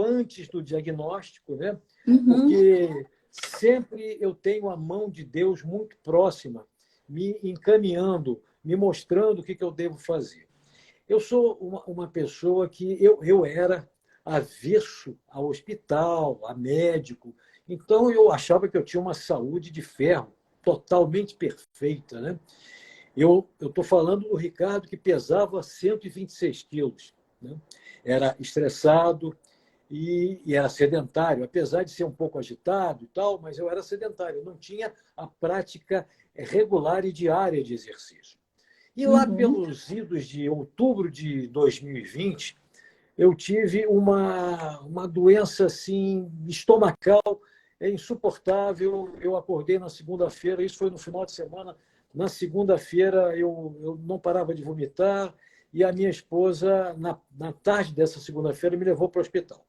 antes do diagnóstico, né? Uhum. Porque sempre eu tenho a mão de Deus muito próxima, me encaminhando, me mostrando o que eu devo fazer. Eu sou uma pessoa que eu era avesso ao hospital, a médico. Então, eu achava que eu tinha uma saúde de ferro, totalmente perfeita. Né? Eu estou falando do Ricardo, que pesava 126 quilos. Né? Era estressado e era sedentário, apesar de ser um pouco agitado e tal, mas eu era sedentário, eu não tinha a prática regular e diária de exercício. E lá Uhum. pelos idos de outubro de 2020, eu tive uma doença assim, estomacal insuportável. Eu acordei na segunda-feira, isso foi no final de semana. Na segunda-feira, eu não parava de vomitar e a minha esposa, na tarde dessa segunda-feira, me levou para o hospital.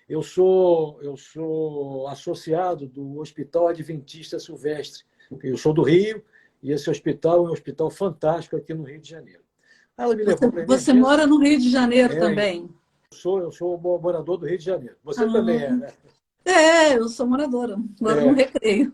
Eu sou associado do Hospital Adventista Silvestre. Eu sou do Rio e esse hospital é um hospital fantástico aqui no Rio de Janeiro. Ela me levou para a Você emergência. mora no Rio de Janeiro É, também? eu sou morador do Rio de Janeiro. Você também é, Ah, né? eu sou moradora, moro no É, Recreio.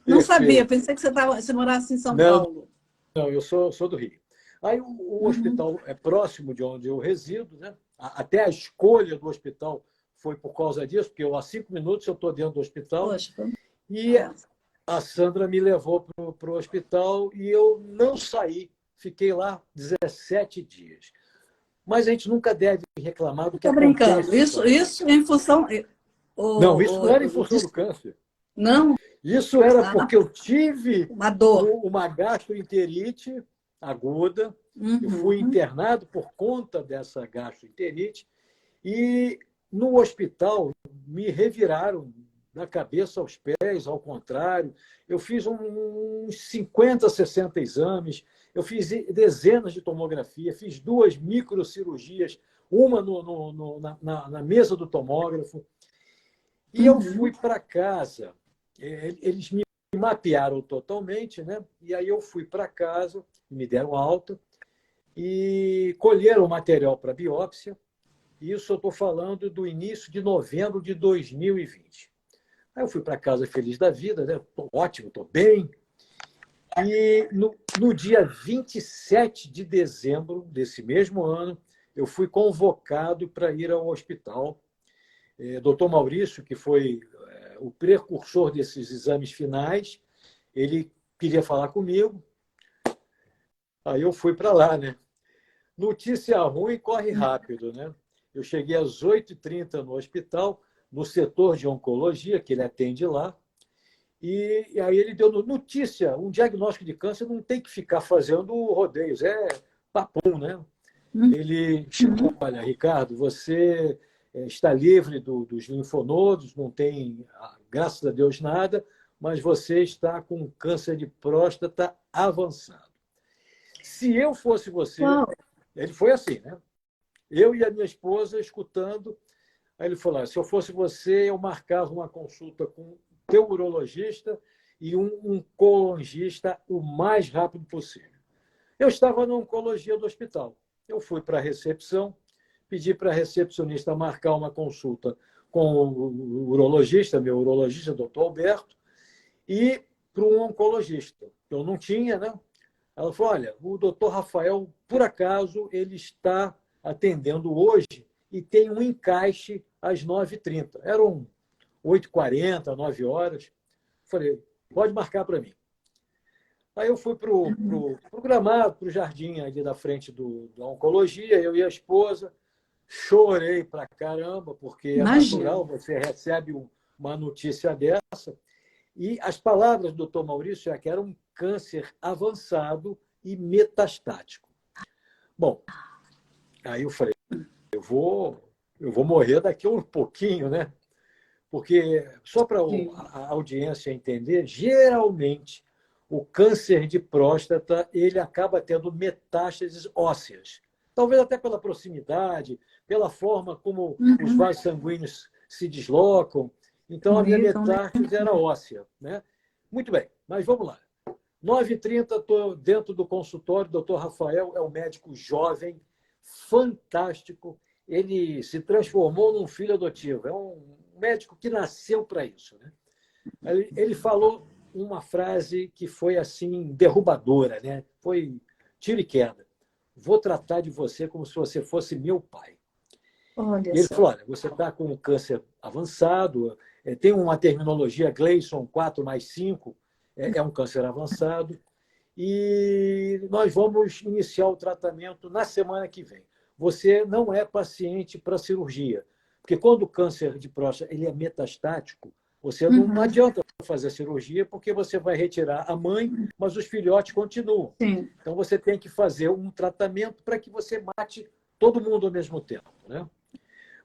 Não sabia, perfeito. pensei que você morasse em São Não, Paulo. não, eu sou do Rio. Aí o Uhum. hospital é próximo de onde eu resido, né? Até a escolha do hospital foi por causa disso, porque há 5 minutos eu estou dentro do hospital. Poxa, E é. a Sandra me levou para o hospital e eu não saí. Fiquei lá 17 dias. Mas a gente nunca deve reclamar do que Estou brincando. acontece com Isso, a gente. isso em função. Não, isso não era em O, função do câncer. não, Isso era ah, porque eu tive uma dor. uma gastroenterite aguda. Eu fui Uhum. internado por conta dessa gastroenterite e no hospital me reviraram da cabeça aos pés, ao contrário. Eu fiz uns 50, 60 exames, eu fiz dezenas de tomografia, fiz 2 microcirurgias, uma na mesa do tomógrafo. E eu fui Uhum. para casa. Eles me mapearam totalmente, né? E aí eu fui para casa, me deram alta e colheram o material para biópsia. Isso eu estou falando do início de novembro de 2020. Aí eu fui para casa feliz da vida, né? Estou ótimo, estou bem. E no dia 27 de dezembro desse mesmo ano, eu fui convocado para ir ao hospital. Doutor Maurício, que foi o precursor desses exames finais, ele queria falar comigo. Aí eu fui para lá, né? Notícia ruim corre rápido, né? Eu cheguei às 8h30 no hospital, no setor de oncologia, que ele atende lá, e aí ele deu notícia, um diagnóstico de câncer não tem que ficar fazendo rodeios, é papum, né? Ele chegou, Uhum. olha, Ricardo, você está livre dos linfonodos, não tem, graças a Deus, nada, mas você está com câncer de próstata avançado. Se eu fosse você, Uau. ele foi assim, né? Eu e a minha esposa escutando. Aí ele falou: se eu fosse você, eu marcava uma consulta com o teu urologista e um oncologista o mais rápido possível. Eu estava na oncologia do hospital. Eu fui para a recepção, pedi para a recepcionista marcar uma consulta com o urologista, meu urologista, doutor Alberto, e para um oncologista. Eu não tinha, né? Ela falou: olha, o doutor Rafael, por acaso, ele está atendendo hoje e tem um encaixe às 9h30. Eram 8h40, 9 horas. Falei: pode marcar para mim. Aí eu fui para o gramado, para o jardim ali da frente da oncologia, eu e a esposa. Chorei pra caramba, porque é Imagino. natural, você recebe uma notícia dessa. E as palavras do doutor Maurício é que era um câncer avançado e metastático. Bom, aí eu falei: eu vou morrer daqui a um pouquinho, né? Porque, só para Sim. a audiência entender, geralmente o câncer de próstata ele acaba tendo metástases ósseas. Talvez até pela proximidade, pela forma como os Uhum. vasos sanguíneos se deslocam. Então, a minha Comunicam, né? metástase era óssea. Né? Muito bem, mas vamos lá. 9h30, estou dentro do consultório. O doutor Rafael é um médico jovem, fantástico. ele se transformou num filho adotivo. É um médico que nasceu para isso, né? Ele falou uma frase que foi assim derrubadora, né? Foi tiro e queda. Vou tratar de você como se você fosse meu pai. Olha E ele só. falou: olha, você está com um câncer avançado, tem uma terminologia Gleason 4+5, é um câncer avançado, e nós vamos iniciar o tratamento na semana que vem. Você não é paciente para cirurgia, porque quando o câncer de próstata ele é metastático, você não Uhum. adianta fazer a cirurgia porque você vai retirar a mãe, mas os filhotes continuam. Sim. Então você tem que fazer um tratamento para que você mate todo mundo ao mesmo tempo, né?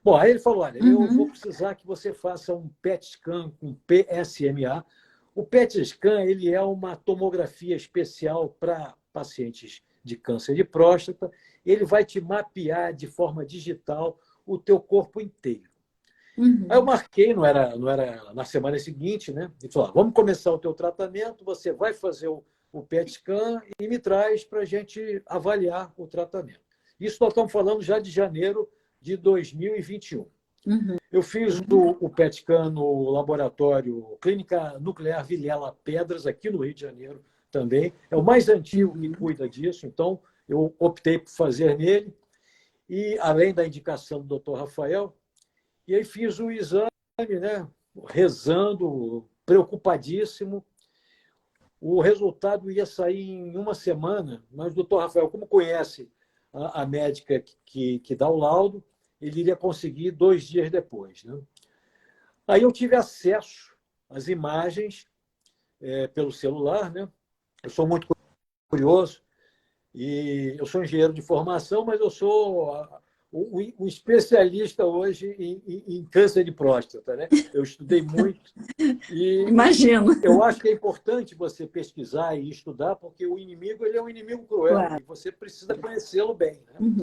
Bom, aí ele falou: olha, eu vou Uhum. precisar que você faça um PET scan com PSMA. O PET scan ele é uma tomografia especial para pacientes de câncer de próstata. Ele vai te mapear de forma digital o teu corpo inteiro. Aí eu Uhum. marquei, não era na semana seguinte, né? Ele falou: vamos começar o teu tratamento, você vai fazer o PET scan e me traz para a gente avaliar o tratamento. Isso nós estamos falando já de janeiro de 2021. Uhum. Eu fiz o PET scan no laboratório Clínica Nuclear Vilela Pedras, aqui no Rio de Janeiro também. É o mais antigo que Uhum. cuida disso, então eu optei por fazer nele. E, além da indicação do Dr. Rafael, e aí fiz o exame, né, rezando, preocupadíssimo. O resultado ia sair em uma semana, mas o doutor Rafael, como conhece a médica que dá o laudo, ele iria conseguir 2 dias depois. Né? Aí eu tive acesso às imagens pelo celular. Né? Eu sou muito curioso e eu sou engenheiro de formação, mas eu sou um especialista hoje em câncer de próstata. Né? Eu estudei muito e Imagino. eu acho que é importante você pesquisar e estudar, porque o inimigo ele é um inimigo cruel Claro. e você precisa conhecê-lo bem. Né? Uhum.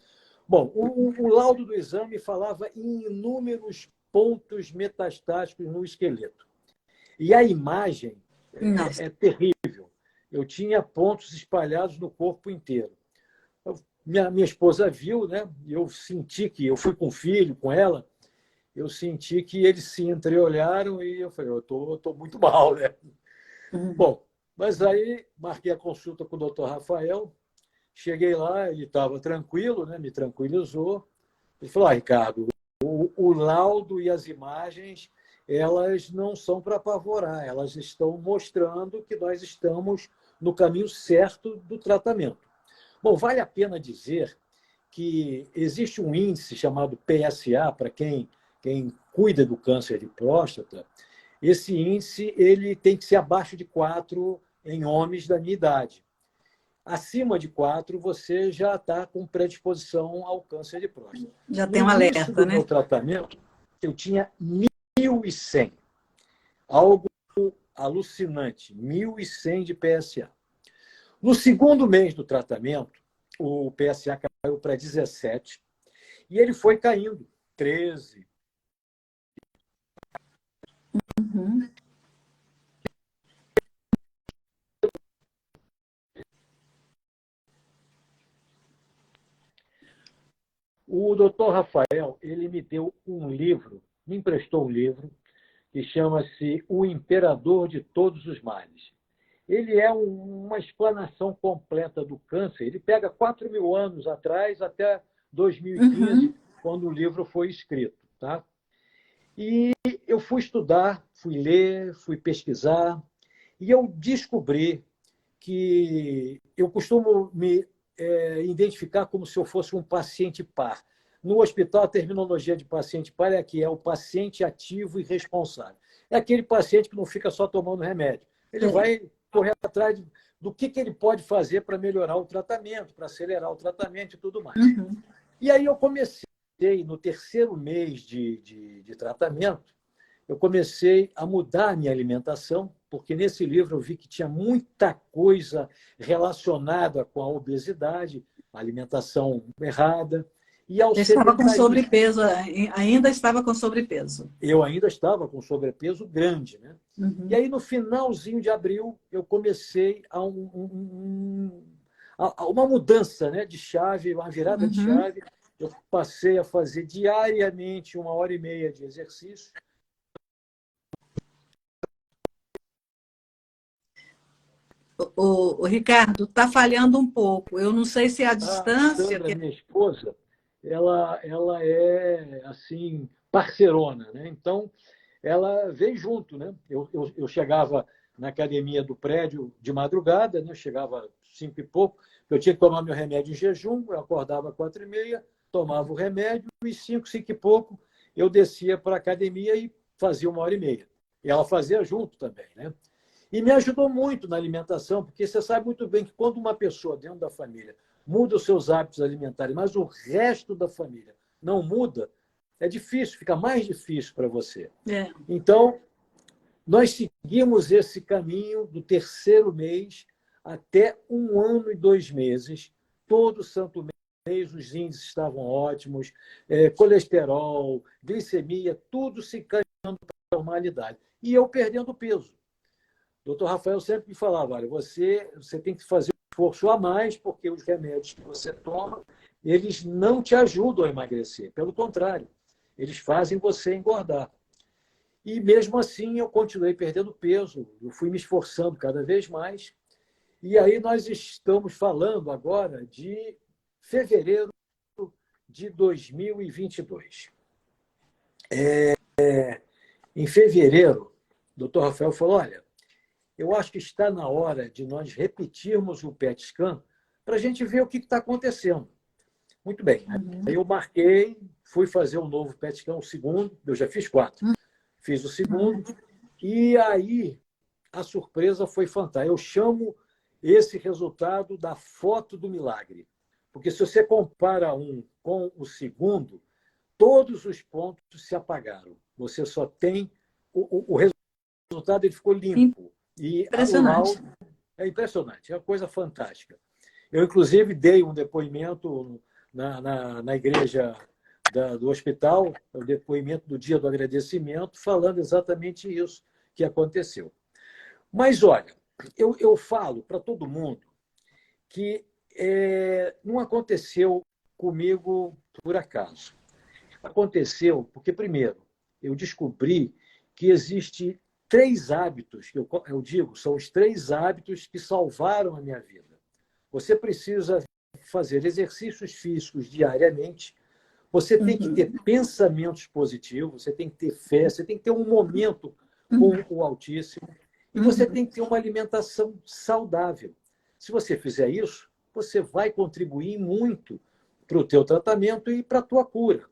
Bom, o laudo do exame falava em inúmeros pontos metastáticos no esqueleto. E a imagem Nossa. é terrível. Eu tinha pontos espalhados no corpo inteiro. Minha esposa viu, né? E eu senti que eu fui com o filho, com ela, eu senti que eles se entreolharam e eu falei: eu tô muito mal, né? Uhum. Bom, mas aí marquei a consulta com o doutor Rafael, cheguei lá, ele estava tranquilo, né? Me tranquilizou. Ele falou: Ricardo, o laudo e as imagens, elas não são para apavorar, elas estão mostrando que nós estamos no caminho certo do tratamento. Bom, vale a pena dizer que existe um índice chamado PSA, para quem cuida do câncer de próstata. Esse índice ele tem que ser abaixo de 4 em homens da minha idade. Acima de 4, você já está com predisposição ao câncer de próstata. Já No tem um início alerta, do meu né? tratamento, eu tinha 1.100, algo alucinante, 1.100 de PSA. No segundo mês do tratamento, o PSA caiu para 17 e ele foi caindo, 13. Uhum. O doutor Rafael, ele me deu um livro, me emprestou um livro, que chama-se O Imperador de Todos os Males. Ele é uma explanação completa do câncer. Ele pega 4.000 anos atrás, até 2015, Uhum. quando o livro foi escrito. Tá? E eu fui estudar, fui ler, fui pesquisar, e eu descobri que eu costumo me identificar como se eu fosse um paciente par. No hospital, a terminologia de paciente par é que é o paciente ativo e responsável. É aquele paciente que não fica só tomando remédio. Ele Sim. vai correr atrás do que ele pode fazer para melhorar o tratamento, para acelerar o tratamento e tudo mais. Uhum. E aí eu comecei, no terceiro mês de tratamento, eu comecei a mudar a minha alimentação, porque nesse livro eu vi que tinha muita coisa relacionada com a obesidade, a alimentação errada e ao Já estava com sedentarismo. sobrepeso, ainda estava com sobrepeso. Eu ainda estava com sobrepeso grande, né? E Uhum. aí, no finalzinho de abril, eu comecei a uma mudança, né, de chave, uma virada de Uhum. chave, eu passei a fazer diariamente 1h30 de exercício. O Ricardo, está falhando um pouco. Eu não sei se é a A distância. Sandra, minha esposa, ela é, assim, parceirona, né? Então, ela veio junto, né? Eu chegava na academia do prédio de madrugada, né? Chegava 5 e pouco, eu tinha que tomar meu remédio em jejum, eu acordava às 4h30, tomava o remédio, e 5 e pouco, eu descia para a academia e fazia 1h30. E ela fazia junto também, né? E me ajudou muito na alimentação, porque você sabe muito bem que quando uma pessoa dentro da família muda os seus hábitos alimentares, mas o resto da família não muda, é difícil, fica mais difícil para você. É. Então, nós seguimos esse caminho do terceiro mês até 1 ano e 2 meses. Todo santo mês os índices estavam ótimos, colesterol, glicemia, tudo se caminhando para a normalidade. E eu perdendo peso. O doutor Rafael sempre me falava, olha, você tem que fazer um esforço a mais, porque os remédios que você toma, eles não te ajudam a emagrecer. Pelo contrário, eles fazem você engordar. E mesmo assim eu continuei perdendo peso, eu fui me esforçando cada vez mais. E aí nós estamos falando agora de fevereiro de 2022. Em fevereiro, o doutor Rafael falou, olha, eu acho que está na hora de nós repetirmos o PET scan para a gente ver o que está acontecendo. Muito bem. Aí eu marquei, fui fazer um novo PET scan, o segundo, eu já fiz 4. Fiz o segundo, e aí a surpresa foi fantástica. Eu chamo esse resultado da foto do milagre. Porque se você compara um com o segundo, todos os pontos se apagaram. Você só tem... O resultado ele ficou limpo. E o Impressionante. laudo é impressionante, é uma coisa fantástica. Eu, inclusive, dei um depoimento na igreja do hospital, o depoimento do dia do agradecimento, falando exatamente isso que aconteceu. Mas, olha, eu falo para todo mundo que não aconteceu comigo por acaso. Aconteceu porque, primeiro, eu descobri que existe 3 hábitos, que eu digo, são os 3 hábitos que salvaram a minha vida. Você precisa fazer exercícios físicos diariamente, você tem que ter pensamentos positivos, você tem que ter fé, você tem que ter um momento com o Altíssimo, e você tem que ter uma alimentação saudável. Se você fizer isso, você vai contribuir muito para o teu tratamento e para a tua cura.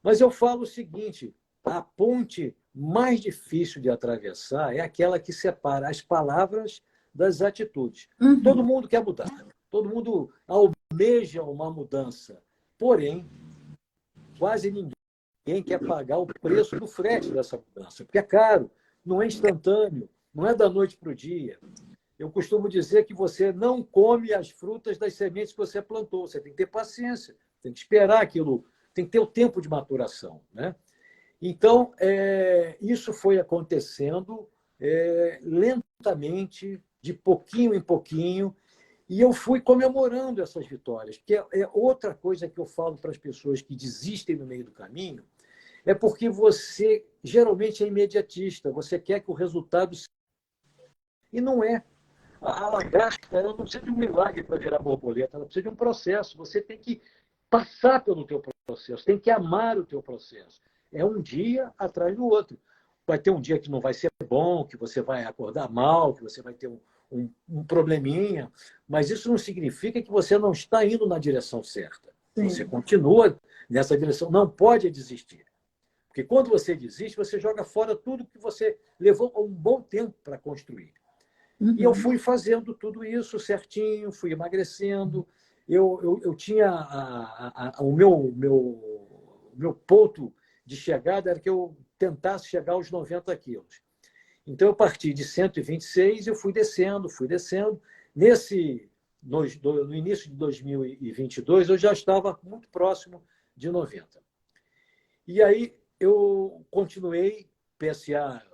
Mas eu falo o seguinte, a ponte mais difícil de atravessar é aquela que separa as palavras das atitudes. Todo mundo quer mudar, todo mundo almeja uma mudança, porém, quase ninguém quer pagar o preço do frete dessa mudança, porque é caro, não é instantâneo, não é da noite para o dia. Eu costumo dizer que você não come as frutas das sementes que você plantou, você tem que ter paciência, tem que esperar aquilo, tem que ter o tempo de maturação, né? Então, isso foi acontecendo lentamente, de pouquinho em pouquinho, e eu fui comemorando essas vitórias, que é outra coisa que eu falo para as pessoas que desistem no meio do caminho, é porque você geralmente é imediatista, você quer que o resultado... E não é. A lagarta ela não precisa de um milagre para virar borboleta, ela precisa de um processo. Você tem que passar pelo teu processo, tem que amar o teu processo. É um dia atrás do outro. Vai ter um dia que não vai ser bom, que você vai acordar mal, que você vai ter um probleminha, mas isso não significa que você não está indo na direção certa. Sim. Você continua nessa direção, não pode desistir. Porque quando você desiste, você joga fora tudo que você levou um bom tempo para construir. E eu fui fazendo tudo isso certinho, fui emagrecendo. Eu tinha o meu ponto de chegada era que eu tentasse chegar aos 90 quilos. Então, eu parti de 126 e eu fui descendo, fui descendo. No início de 2022, eu já estava muito próximo de 90. E aí eu continuei, PSA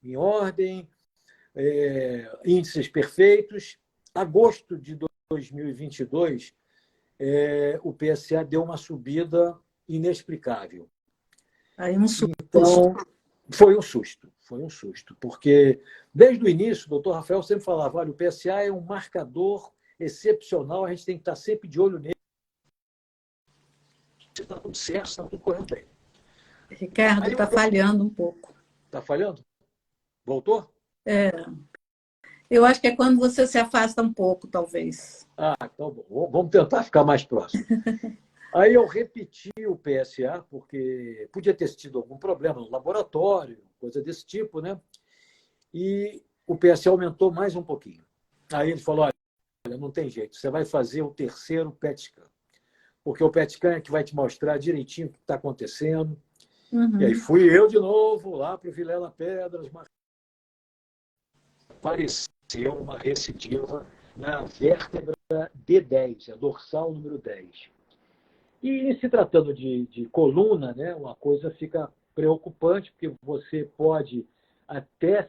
em ordem, índices perfeitos. Agosto de 2022, o PSA deu uma subida inexplicável. Aí um susto. Então, foi um susto, porque desde o início o doutor Rafael sempre falava, olha, o PSA é um marcador excepcional, a gente tem que estar sempre de olho nele. Está tudo certo, está tudo correndo bem. Ricardo, está falhando um pouco. Está falhando? Voltou? Eu acho que é quando você se afasta um pouco, talvez. Então bom. Vamos tentar ficar mais próximo. Aí eu repeti o PSA, porque podia ter tido algum problema no laboratório, coisa desse tipo, né? E o PSA aumentou mais um pouquinho. Aí ele falou, olha, não tem jeito, você vai fazer o terceiro PET scan. Porque o PET scan é que vai te mostrar direitinho o que está acontecendo. Uhum. E aí fui eu de novo lá para o Vilela Pedras. Apareceu uma recidiva na vértebra D10, a dorsal número 10. E se tratando de coluna, né, uma coisa fica preocupante, porque você pode até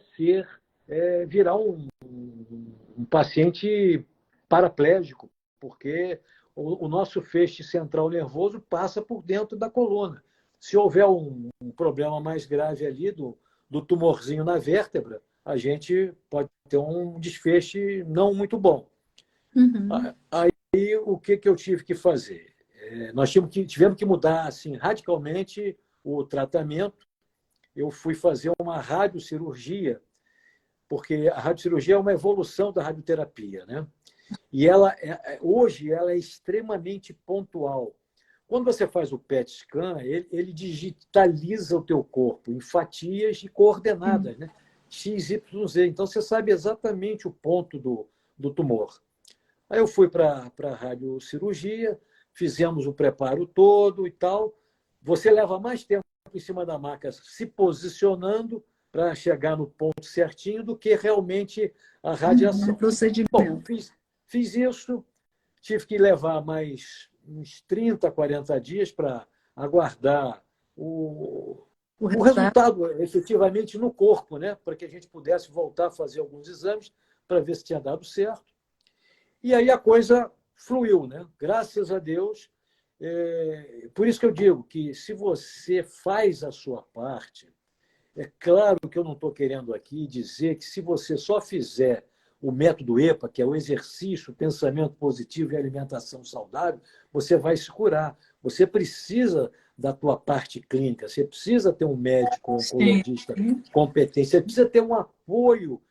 virar um paciente paraplégico, porque o nosso feixe central nervoso passa por dentro da coluna. Se houver um problema mais grave ali do tumorzinho na vértebra, a gente pode ter um desfecho não muito bom. Uhum. Aí, o que eu tive que fazer? Nós tivemos que mudar assim, radicalmente o tratamento. Eu fui fazer uma radiocirurgia, porque a radiocirurgia é uma evolução da radioterapia, né? E hoje ela é extremamente pontual. Quando você faz o PET scan, ele digitaliza o teu corpo em fatias e coordenadas, né? X, Y, Z. Então, você sabe exatamente o ponto do tumor. Aí eu fui para a radiocirurgia, fizemos o preparo todo e tal. Você leva mais tempo em cima da maca se posicionando para chegar no ponto certinho do que realmente a radiação. Procedimento. Bom, fiz isso, tive que levar mais uns 30, 40 dias para aguardar o resultado efetivamente no corpo, né? Para que a gente pudesse voltar a fazer alguns exames para ver se tinha dado certo. E aí a coisa fluiu, né? Graças a Deus. Por isso que eu digo que se você faz a sua parte, é claro que eu não estou querendo aqui dizer que se você só fizer o método EPA, que é o exercício, pensamento positivo e alimentação saudável, você vai se curar. Você precisa da tua parte clínica, você precisa ter um médico oncologista competente, você precisa ter um apoio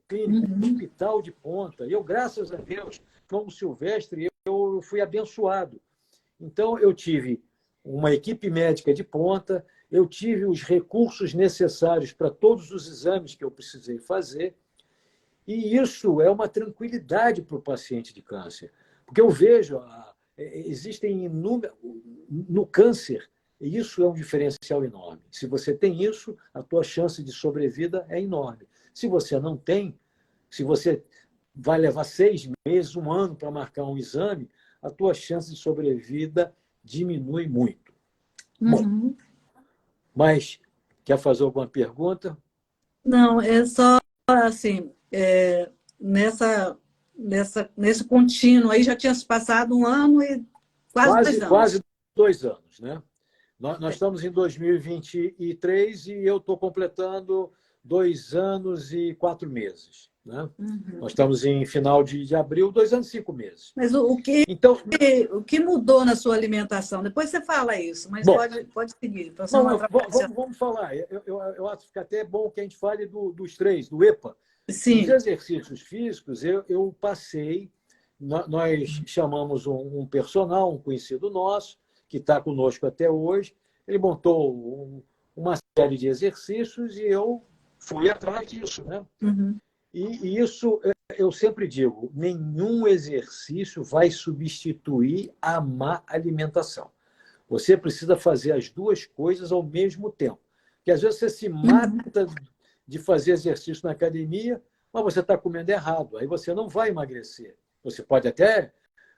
clínico, um hospital de ponta. Eu, graças a Deus, como Silvestre, eu fui abençoado. Então, eu tive uma equipe médica de ponta, eu tive os recursos necessários para todos os exames que eu precisei fazer, e isso é uma tranquilidade para o paciente de câncer. Porque eu vejo, existem inúmeros... No câncer, isso é um diferencial enorme. Se você tem isso, a tua chance de sobrevida é enorme. Se você não tem, se você vai levar 6 meses, 1 ano para marcar um exame, a tua chance de sobrevida diminui muito. Bom, mas quer fazer alguma pergunta? Não, é só assim, nesse contínuo aí já tinha se passado 1 ano e quase 2 anos. Quase 2 anos, né? Nós estamos em 2023 e eu estou completando 2 anos e 4 meses. Né? Nós estamos em final de abril, 2 anos e 5 meses. Mas o que mudou na sua alimentação? Depois você fala isso, mas bom, pode seguir. Vamos falar. Eu acho que até é bom que a gente fale dos 3, do EPA. Sim. Os exercícios físicos, eu passei, nós chamamos um personal, um conhecido nosso, que está conosco até hoje. Ele montou uma série de exercícios e eu fui atrás disso. Né? E isso, eu sempre digo, nenhum exercício vai substituir a má alimentação. Você precisa fazer as duas coisas ao mesmo tempo. Porque às vezes você se mata de fazer exercício na academia, mas você está comendo errado. Aí você não vai emagrecer. Você pode até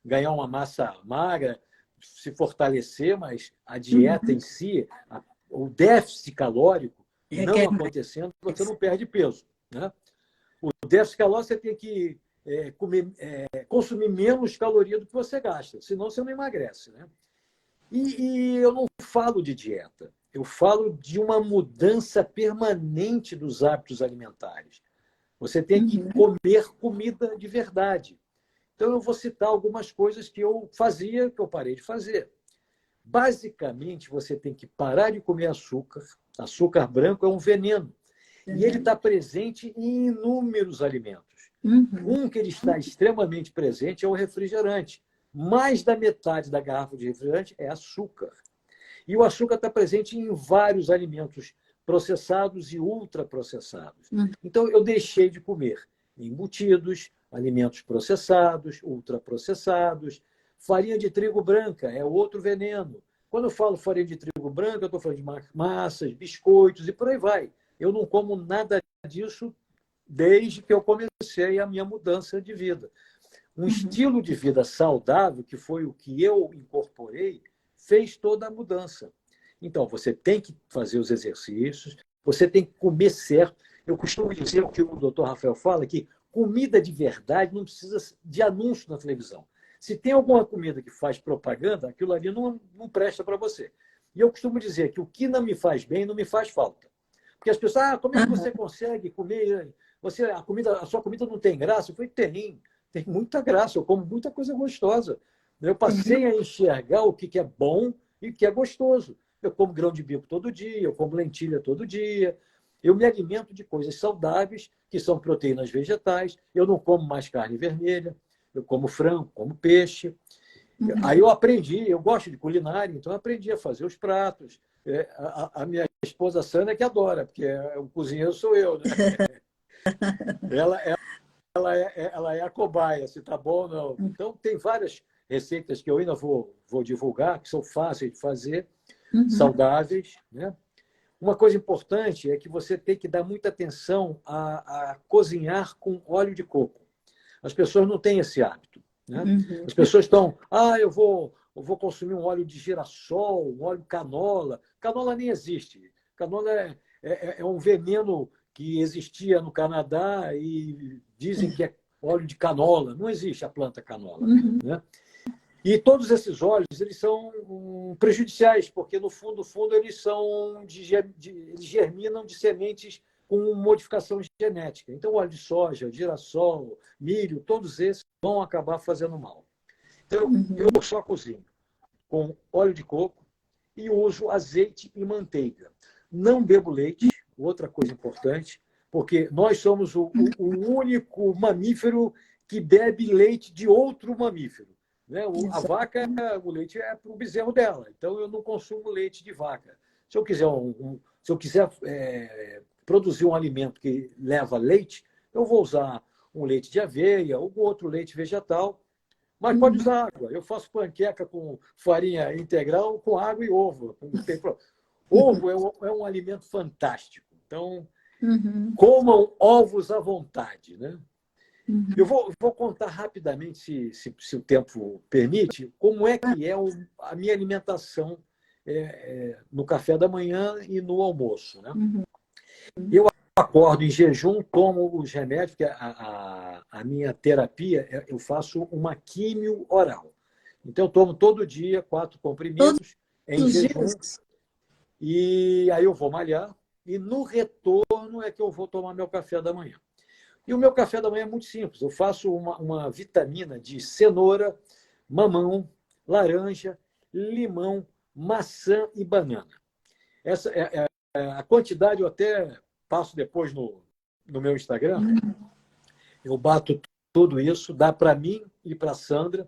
ganhar uma massa magra, se fortalecer, mas a dieta em si, o déficit calórico não acontecendo, você não perde peso. Né? O déficit calórico você tem que consumir menos caloria do que você gasta, senão você não emagrece, né? E eu não falo de dieta, eu falo de uma mudança permanente dos hábitos alimentares. Você tem que comer comida de verdade. Então, eu vou citar algumas coisas que eu fazia, que eu parei de fazer. Basicamente, você tem que parar de comer açúcar. Açúcar branco é um veneno. E ele está presente em inúmeros alimentos. Um que ele está extremamente presente é o refrigerante. Mais da metade da garrafa de refrigerante é açúcar. E o açúcar está presente em vários alimentos processados e ultraprocessados. Então, eu deixei de comer embutidos, alimentos processados, ultraprocessados. Farinha de trigo branca é outro veneno. Quando eu falo farinha de trigo branca, eu estou falando de massas, biscoitos e por aí vai. Eu não como nada disso desde que eu comecei a minha mudança de vida. Um estilo de vida saudável, que foi o que eu incorporei, fez toda a mudança. Então, você tem que fazer os exercícios, você tem que comer certo. Eu costumo dizer o que o doutor Rafael fala, que comida de verdade não precisa de anúncio na televisão. Se tem alguma comida que faz propaganda, aquilo ali não presta para você. E eu costumo dizer que o que não me faz bem não me faz falta. Porque as pessoas, como é que você consegue comer? A sua comida não tem graça? Eu falei, tem muita graça, eu como muita coisa gostosa. Eu passei a enxergar o que é bom e o que é gostoso. Eu como grão de bico todo dia, eu como lentilha todo dia. Eu me alimento de coisas saudáveis, que são proteínas vegetais. Eu não como mais carne vermelha. Eu como frango, como peixe. Aí eu aprendi, eu gosto de culinária, então eu aprendi a fazer os pratos. A minha esposa Sandra que adora, porque o cozinheiro sou eu, né? Ela é a cobaia, se tá bom ou não. Então, tem várias receitas que eu ainda vou divulgar, que são fáceis de fazer, saudáveis, né? Uma coisa importante é que você tem que dar muita atenção a cozinhar com óleo de coco. As pessoas não têm esse hábito, né? As pessoas estão, eu vou consumir um óleo de girassol, um óleo canola. Canola nem existe. Canola é um veneno que existia no Canadá e dizem que é óleo de canola. Não existe a planta canola, né? E todos esses óleos eles são prejudiciais, porque, no fundo, eles eles germinam de sementes com modificação genética. Então, óleo de soja, girassol, milho, todos esses vão acabar fazendo mal. Então, eu só cozinho com óleo de coco e uso azeite e manteiga. Não bebo leite, outra coisa importante, porque nós somos o único mamífero que bebe leite de outro mamífero. Né? A vaca, o leite é para o bezerro dela, então eu não consumo leite de vaca. Se eu quiser produzir um alimento que leva leite, eu vou usar um leite de aveia ou outro leite vegetal, mas pode usar água. Eu faço panqueca com farinha integral, com água e ovo. Ovo é um alimento fantástico. Então, comam ovos à vontade, né? Eu vou contar rapidamente, se o tempo permite, como é que é a minha alimentação no café da manhã e no almoço, né? Eu acordo em jejum, tomo os remédios, porque a minha terapia, eu faço uma químio oral. Então, eu tomo todo dia 4 comprimidos em jejum. E aí eu vou malhar. E no retorno é que eu vou tomar meu café da manhã. E o meu café da manhã é muito simples. Eu faço uma vitamina de cenoura, mamão, laranja, limão, maçã e banana. Essa a quantidade eu até passo depois no meu Instagram. Eu bato tudo isso, dá para mim e para a Sandra.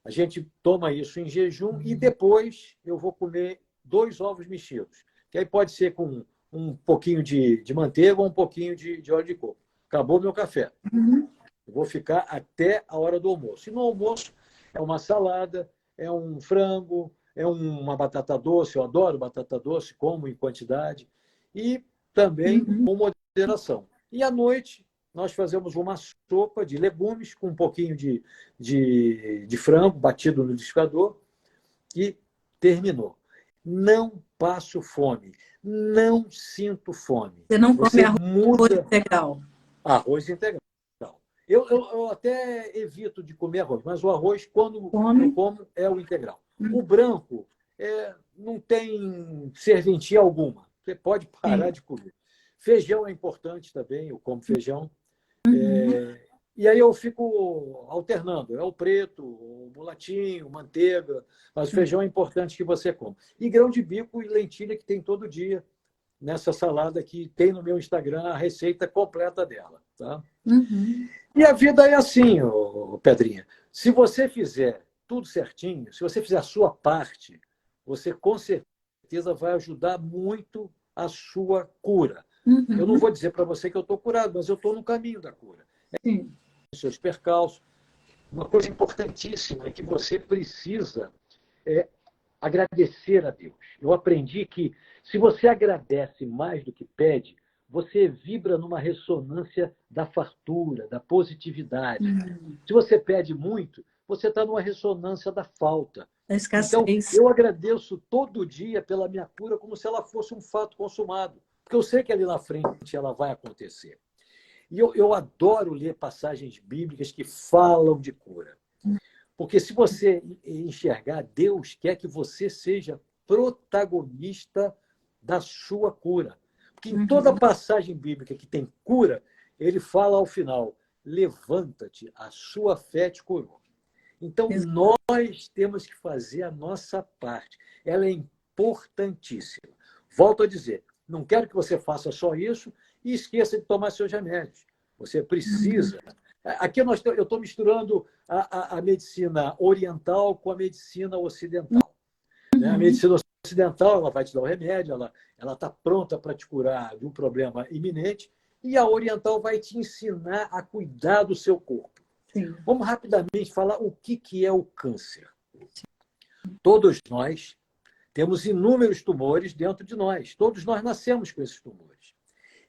A gente toma isso em jejum e depois eu vou comer 2 ovos mexidos. Que aí pode ser com um pouquinho de manteiga ou um pouquinho de óleo de coco. Acabou meu café. Eu vou ficar até a hora do almoço. E no almoço é uma salada, é um frango, é uma batata doce. Eu adoro batata doce, como em quantidade. E também com moderação. E à noite nós fazemos uma sopa de legumes com um pouquinho de frango batido no liquidificador e terminou. Não passo fome. Não sinto fome. Você não come arroz integral? Arroz integral. Eu até evito de comer arroz, mas o arroz, quando eu como, é o integral. O branco não tem serventia alguma. Você pode parar de comer. Feijão é importante também, eu como feijão. E aí eu fico alternando. É o preto, o mulatinho, manteiga, mas o feijão é importante que você coma. E grão de bico e lentilha que tem todo dia nessa salada que tem no meu Instagram a receita completa dela. Tá? E a vida é assim, Pedrinha. Se você fizer tudo certinho, se você fizer a sua parte, você com certeza vai ajudar muito a sua cura. Eu não vou dizer para você que eu estou curado, mas eu estou no caminho da cura. Sim. Seus percalços. Uma coisa importantíssima é que você precisa agradecer a Deus. Eu aprendi que se você agradece mais do que pede, você vibra numa ressonância da fartura, da positividade. Se você pede muito, você está numa ressonância da falta. Então, eu agradeço todo dia pela minha cura como se ela fosse um fato consumado. Porque eu sei que ali na frente ela vai acontecer. E eu adoro ler passagens bíblicas que falam de cura. Porque se você enxergar, Deus quer que você seja protagonista da sua cura. Porque em toda passagem bíblica que tem cura, ele fala ao final, levanta-te, a sua fé te curou. Então, nós temos que fazer a nossa parte. Ela é importantíssima. Volto a dizer, não quero que você faça só isso e esqueça de tomar seus remédios. Você precisa. Aqui eu estou misturando a medicina oriental com a medicina ocidental. A medicina ocidental ela vai te dar o remédio, ela está pronta para te curar de um problema iminente, e a oriental vai te ensinar a cuidar do seu corpo. Sim. Vamos rapidamente falar o que é o câncer. Todos nós temos inúmeros tumores dentro de nós. Todos nós nascemos com esses tumores.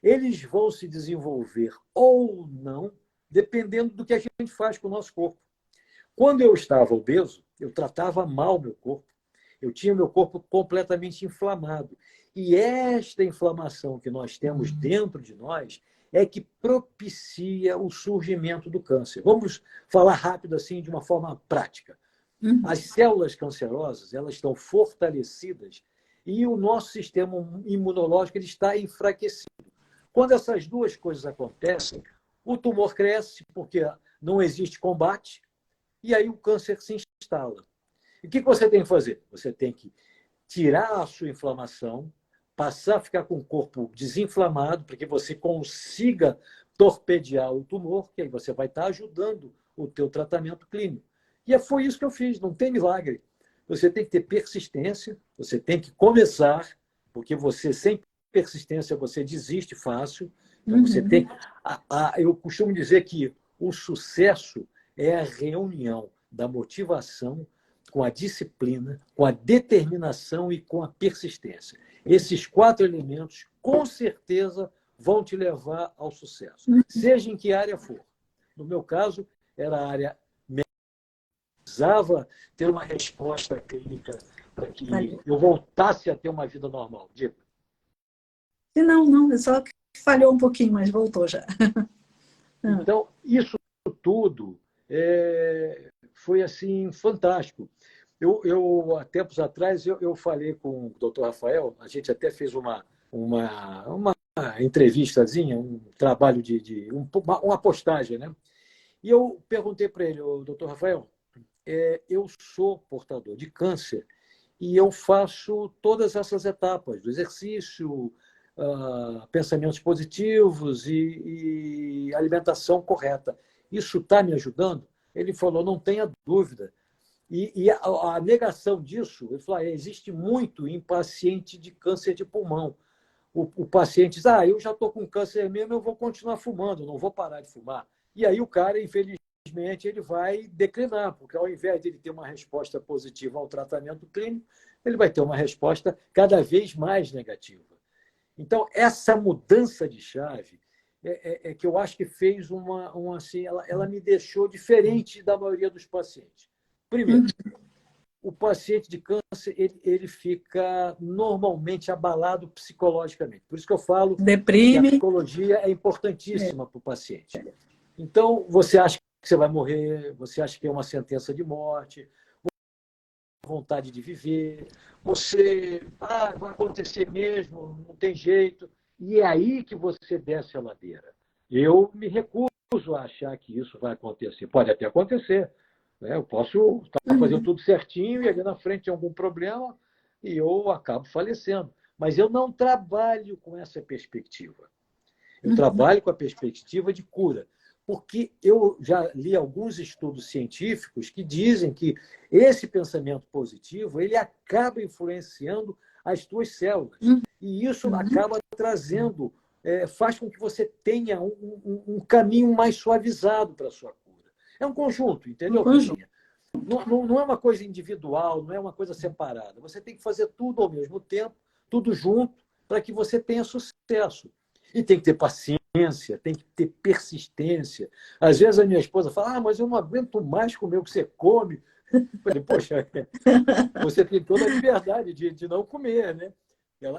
Eles vão se desenvolver ou não, dependendo do que a gente faz com o nosso corpo. Quando eu estava obeso, eu tratava mal meu corpo. Eu tinha meu corpo completamente inflamado. E esta inflamação que nós temos dentro de nós é que propicia o surgimento do câncer. Vamos falar rápido assim, de uma forma prática. As células cancerosas, elas estão fortalecidas e o nosso sistema imunológico ele está enfraquecido. Quando essas duas coisas acontecem, o tumor cresce porque não existe combate e aí o câncer se instala. E o que você tem que fazer? Você tem que tirar a sua inflamação, passar a ficar com o corpo desinflamado, para que você consiga torpedear o tumor, que aí você vai estar ajudando o teu tratamento clínico. E foi isso que eu fiz, não tem milagre. Você tem que ter persistência, você tem que começar, porque você, sem persistência, você desiste fácil. Então, você tem. Eu costumo dizer que o sucesso é a reunião da motivação com a disciplina, com a determinação e com a persistência. Esses 4 elementos, com certeza, vão te levar ao sucesso, seja em que área for. No meu caso, era a área médica. Precisava ter uma resposta clínica para que eu voltasse a ter uma vida normal. Diga. Não, é só que falhou um pouquinho, mas voltou já. Então, isso tudo foi assim fantástico. Há tempos atrás, eu falei com o Dr. Rafael, a gente até fez uma entrevistazinha, um trabalho uma postagem, né? E eu perguntei para ele, Dr. Rafael, eu sou portador de câncer e eu faço todas essas etapas do exercício, pensamentos positivos e alimentação correta. Isso está me ajudando? Ele falou, não tenha dúvida. E a negação disso, ele falou, existe muito em paciente de câncer de pulmão. O paciente diz, eu já estou com câncer mesmo, eu vou continuar fumando, não vou parar de fumar. E aí o cara, infelizmente, ele vai declinar, porque ao invés de ele ter uma resposta positiva ao tratamento clínico, ele vai ter uma resposta cada vez mais negativa. Então, essa mudança de chave que eu acho que fez assim, ela me deixou diferente da maioria dos pacientes. Primeiro, o paciente de câncer ele fica normalmente abalado psicologicamente. Por isso que eu falo Deprime. que a psicologia é importantíssima para o paciente. Então, você acha que você vai morrer, você acha que é uma sentença de morte, vontade de viver, vai acontecer mesmo, não tem jeito. E é aí que você desce a ladeira. Eu me recuso a achar que isso vai acontecer. Pode até acontecer. Né? Eu posso estar fazendo tudo certinho e ali na frente tem algum problema e eu acabo falecendo. Mas eu não trabalho com essa perspectiva. Eu trabalho com a perspectiva de cura, porque eu já li alguns estudos científicos que dizem que esse pensamento positivo ele acaba influenciando as tuas células. E isso acaba trazendo, faz com que você tenha um caminho mais suavizado para a sua cura. É um conjunto, entendeu, Cristina? Não é uma coisa individual, não é uma coisa separada. Você tem que fazer tudo ao mesmo tempo, tudo junto, para que você tenha sucesso. E tem que ter paciência, tem que ter persistência. Às vezes a minha esposa fala, mas eu não aguento mais comer o que você come. Eu falei, poxa, você tem toda a liberdade de não comer, né?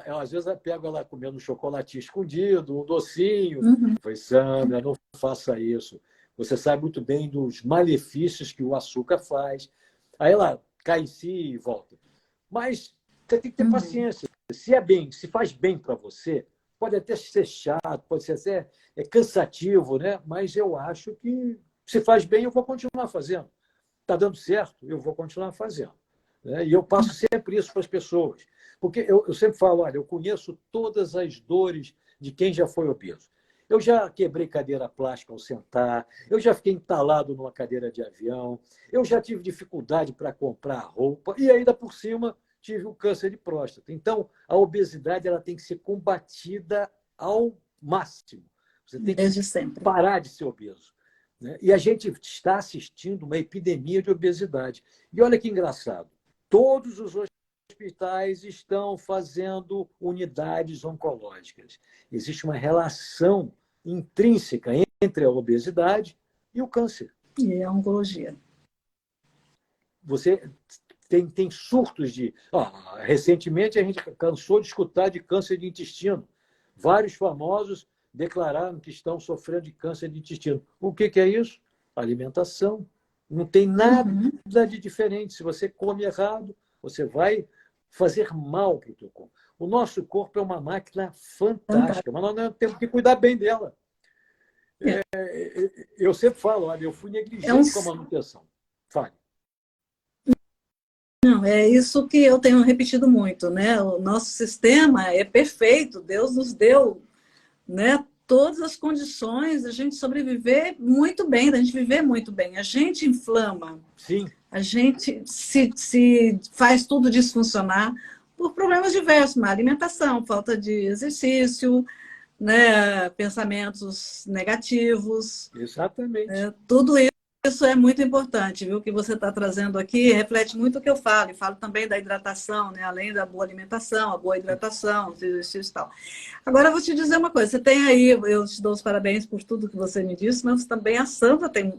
Às vezes eu pego ela comendo um chocolatinho escondido, um docinho. Eu falei, Sandra, não faça isso. Você sabe muito bem dos malefícios que o açúcar faz. Aí ela cai em si e volta. Mas você tem que ter paciência. Se faz bem para você, pode até ser chato, pode ser até cansativo, né? Mas eu acho que se faz bem, eu vou continuar fazendo. Está dando certo, eu vou continuar fazendo. Né? E eu passo sempre isso para as pessoas. Porque eu sempre falo, olha, eu conheço todas as dores de quem já foi obeso. Eu já quebrei cadeira plástica ao sentar, eu já fiquei entalado numa cadeira de avião, eu já tive dificuldade para comprar roupa e ainda por cima tive um câncer de próstata. Então, a obesidade ela tem que ser combatida ao máximo. Você tem que parar de ser obeso. Né? E a gente está assistindo uma epidemia de obesidade. E olha que engraçado, todos os hospitais estão fazendo unidades oncológicas. Existe uma relação intrínseca entre a obesidade e o câncer. E a oncologia. Você tem surtos de... recentemente, a gente cansou de escutar de câncer de intestino. Vários famosos declararam que estão sofrendo de câncer de intestino. O que é isso? Alimentação. Não tem nada de diferente. Se você come errado, você vai fazer mal para o teu corpo. O nosso corpo é uma máquina fantástica, mas nós temos que cuidar bem dela. Eu sempre falo, olha, eu fui negligente com a manutenção. Fale. Não, é isso que eu tenho repetido muito, né? O nosso sistema é perfeito, Deus nos deu, né, todas as condições da gente sobreviver muito bem, da gente viver muito bem. A gente inflama, sim, a gente se faz tudo desfuncionar por problemas diversos, má alimentação, falta de exercício, né, pensamentos negativos. Exatamente. Tudo isso é muito importante, viu? O que você está trazendo aqui reflete muito o que eu falo. E falo também da hidratação, né? Além da boa alimentação, a boa hidratação, os exercícios e tal. Agora, eu vou te dizer uma coisa. Você tem aí, eu te dou os parabéns por tudo que você me disse, mas também a Sandra tem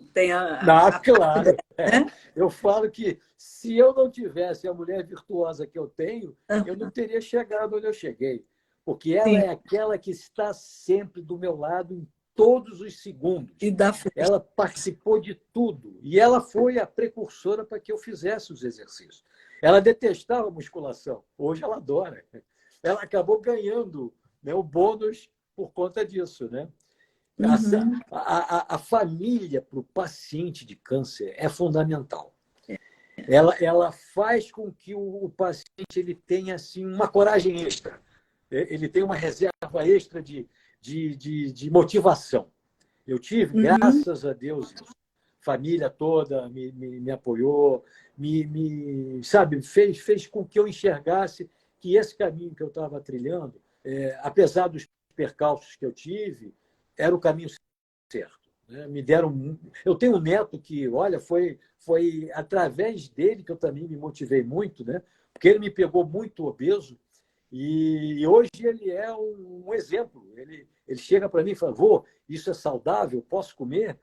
claro. Né? Eu falo que se eu não tivesse a mulher virtuosa que eu tenho, eu não teria chegado onde eu cheguei. Porque ela é aquela que está sempre do meu lado em todos os segundos. Ela participou de tudo. E ela foi a precursora para que eu fizesse os exercícios. Ela detestava a musculação. Hoje ela adora. Ela acabou ganhando, né, o bônus por conta disso. Né? A família para o paciente de câncer é fundamental. Ela faz com que o paciente ele tenha assim, uma coragem extra. Ele tem uma reserva extra de motivação. Eu tive, graças a Deus, família toda me apoiou, sabe, fez com que eu enxergasse que esse caminho que eu estava trilhando, apesar dos percalços que eu tive, era o caminho certo. Né? Eu tenho um neto que, olha, foi através dele que eu também me motivei muito, né? Porque ele me pegou muito obeso. E hoje ele é um exemplo. Ele chega para mim e fala, vô, isso é saudável, posso comer?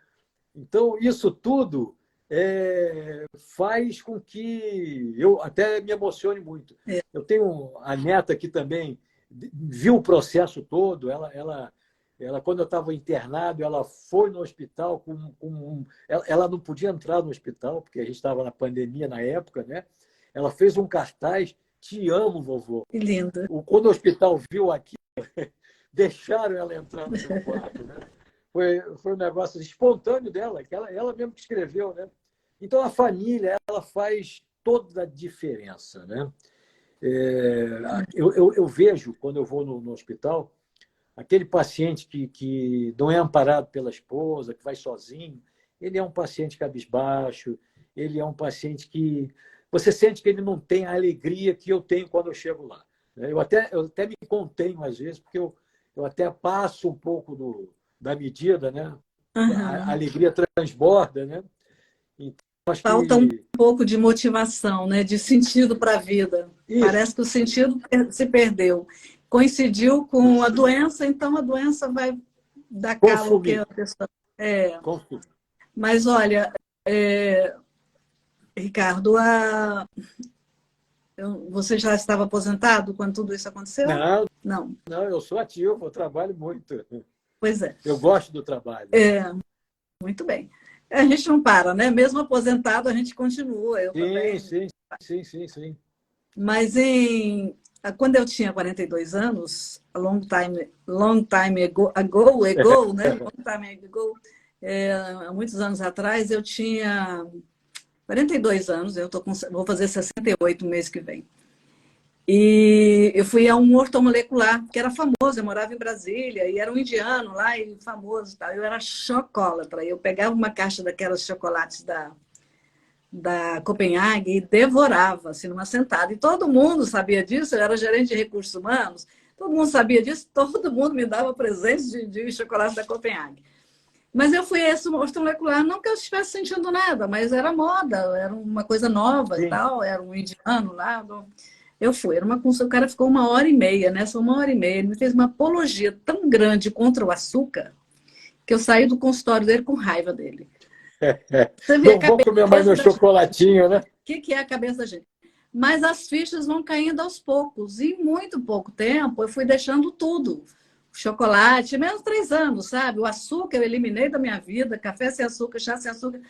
Então, isso tudo faz com que eu até me emocione muito. Eu tenho a neta que também viu o processo todo, ela Quando eu estava internado, ela foi no hospital ela não podia entrar no hospital, porque a gente estava na pandemia na época, né? Ela fez um cartaz, te amo, vovô. Que linda. Quando o hospital viu aqui, deixaram ela entrar no meu quarto, né? Foi um negócio espontâneo dela, que ela mesmo que escreveu, né? Então, a família, ela faz toda a diferença, né? Eu vejo, quando eu vou no hospital, aquele paciente que não é amparado pela esposa, que vai sozinho, ele é um paciente cabisbaixo, ele é um paciente que você sente que ele não tem a alegria que eu tenho quando eu chego lá. Eu até me contenho às vezes, porque eu até passo um pouco da medida, né? A Uhum. alegria transborda, né? Então, acho Falta um que pouco de motivação, né? De sentido para a vida. isso, Parece que o sentido se perdeu. Coincidiu com a doença, então a doença vai dar cabo ao que consumir, a pessoa. É. consumir. Mas olha, Ricardo, você já estava aposentado quando tudo isso aconteceu? Não, Não. não, eu sou ativo, eu trabalho muito. Pois é. Eu gosto do trabalho. Muito bem. A gente não para, né? Mesmo aposentado, a gente continua. Eu Sim, também. sim, sim, sim, sim. Mas quando eu tinha 42 anos, long time ago, né? Long time ago, há muitos anos atrás, eu tinha 42 anos, vou fazer 68 no mês que vem. E eu fui a um ortomolecular, que era famoso, eu morava em Brasília, e era um indiano lá, e famoso e tal. Eu era chocolatra, eu pegava uma caixa daquelas chocolates da Copenhague e devorava, assim, numa sentada. E todo mundo sabia disso, eu era gerente de recursos humanos, todo mundo sabia disso, todo mundo me dava presentes de chocolate da Copenhague. Mas eu fui a esse ortomolecular, não que eu estivesse sentindo nada, mas era moda, era uma coisa nova e Sim. tal, era um indiano lá. Eu fui, era uma consulta, o cara ficou 1h30, né? Só 1h30. Ele me fez uma apologia tão grande contra o açúcar que eu saí do consultório dele com raiva dele. Você vê a Não vou comer mais meu chocolatinho, né? O que é a cabeça da gente? Mas as fichas vão caindo aos poucos. E em muito pouco tempo eu fui deixando tudo. Chocolate, menos 3 anos, sabe? O açúcar eu eliminei da minha vida, café sem açúcar, chá sem açúcar,